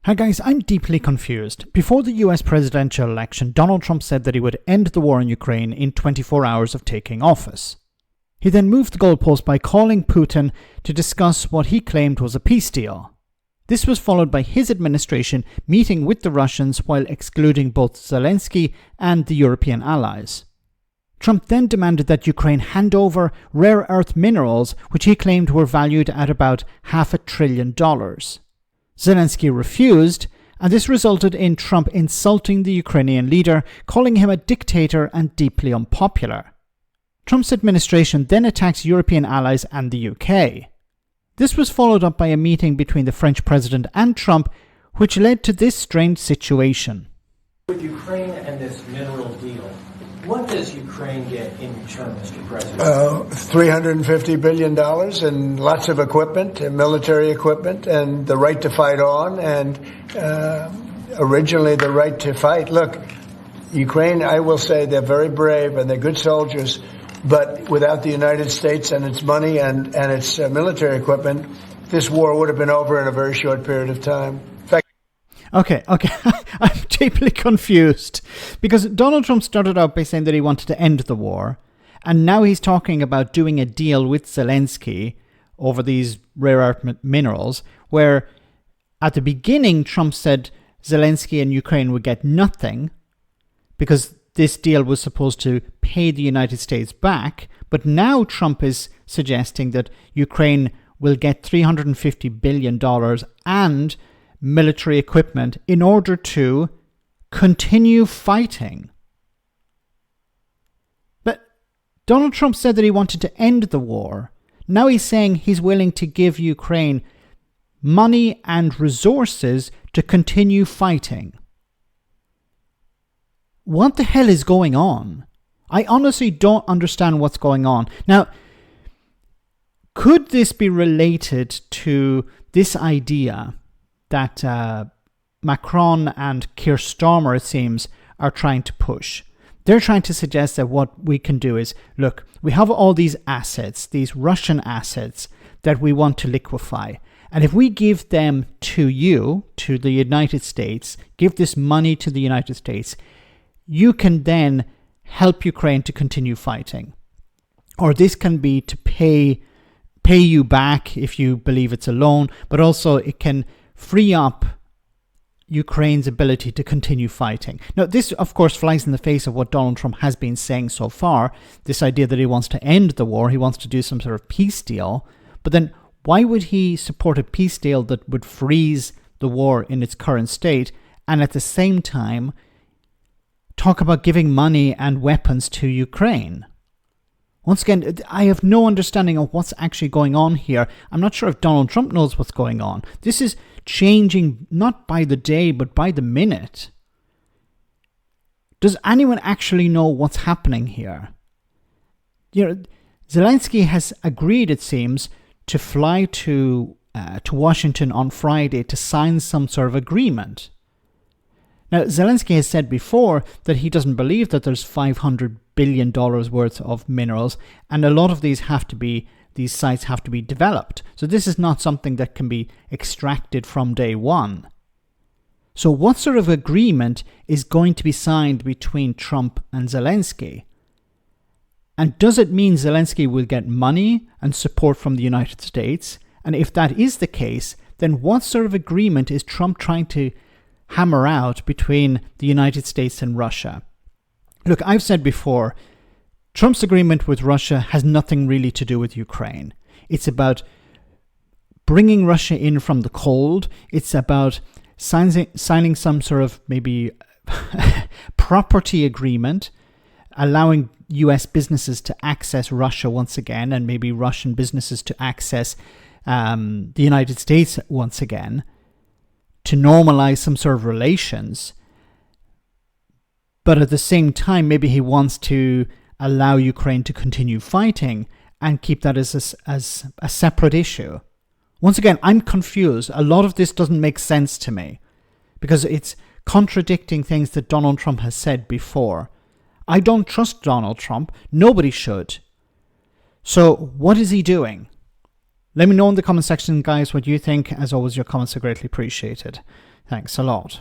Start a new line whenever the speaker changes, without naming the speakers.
Hi guys, I'm deeply confused. Before the US presidential election, Donald Trump said that he would end the war in Ukraine in 24 hours of taking office. He then moved the goalpost by calling Putin to discuss what he claimed was a peace deal. This was followed by his administration meeting with the Russians while excluding both Zelensky and the European allies. Trump then demanded that Ukraine hand over rare earth minerals, which he claimed were valued at about $500 billion. Zelensky refused, and this resulted in Trump insulting the Ukrainian leader, calling him a dictator and deeply unpopular. Trump's administration then attacked European allies and the UK. This was followed up by a meeting between the French president and Trump, which led to this strange situation.
With Ukraine and this mineral deal, what does Ukraine get in return, Mr. President?
$350 billion and lots of equipment, military equipment, and the right to fight on, and originally the right to fight. Look, Ukraine, I will say they're very brave and they're good soldiers, but without the United States and its money and its military equipment, this war would have been over in a very short period of time.
Okay. I'm deeply confused because Donald Trump started out by saying that he wanted to end the war, and now he's talking about doing a deal with Zelensky over these rare earth minerals, where at the beginning Trump said Zelensky and Ukraine would get nothing because this deal was supposed to pay the United States back, but now Trump is suggesting that Ukraine will get $350 billion and military equipment in order to continue fighting. But Donald Trump said that he wanted to end the war. Now he's saying he's willing to give Ukraine money and resources to continue fighting. What the hell is going on? I honestly don't understand what's going on. Now, could this be related to this idea that Macron and Keir Starmer, it seems, are trying to push? They're trying to suggest that what we can do is, look, we have all these assets, these Russian assets that we want to liquefy. And if we give them to you, to the United States, give this money to the United States, you can then help Ukraine to continue fighting. Or this can be to pay you back if you believe it's a loan, but also it can free up Ukraine's ability to continue fighting. Now, this, of course, flies in the face of what Donald Trump has been saying so far, this idea that he wants to end the war, he wants to do some sort of peace deal. But then why would he support a peace deal that would freeze the war in its current state and at the same time talk about giving money and weapons to Ukraine? Once again, I have no understanding of what's actually going on here. I'm not sure if Donald Trump knows what's going on. This is changing not by the day, but by the minute. Does anyone actually know what's happening here? Zelensky has agreed, it seems, to fly to Washington on Friday to sign some sort of agreement. Now, Zelensky has said before that he doesn't believe that there's $500 billion worth of minerals, and a lot of these sites have to be developed. So this is not something that can be extracted from day one. So what sort of agreement is going to be signed between Trump and Zelensky? And does it mean Zelensky will get money and support from the United States? And if that is the case, then what sort of agreement is Trump trying to hammer out between the United States and Russia? Look, I've said before, Trump's agreement with Russia has nothing really to do with Ukraine. It's about bringing Russia in from the cold. It's about signing some sort of maybe property agreement, allowing US businesses to access Russia once again, and maybe Russian businesses to access the United States once again, to normalize some sort of relations. But at the same time, maybe he wants to allow Ukraine to continue fighting and keep that as a separate issue. Once again, I'm confused. A lot of this doesn't make sense to me because it's contradicting things that Donald Trump has said before. I don't trust Donald Trump. Nobody should. So what is he doing? Let me know in the comment section, guys, what you think. As always, your comments are greatly appreciated. Thanks a lot.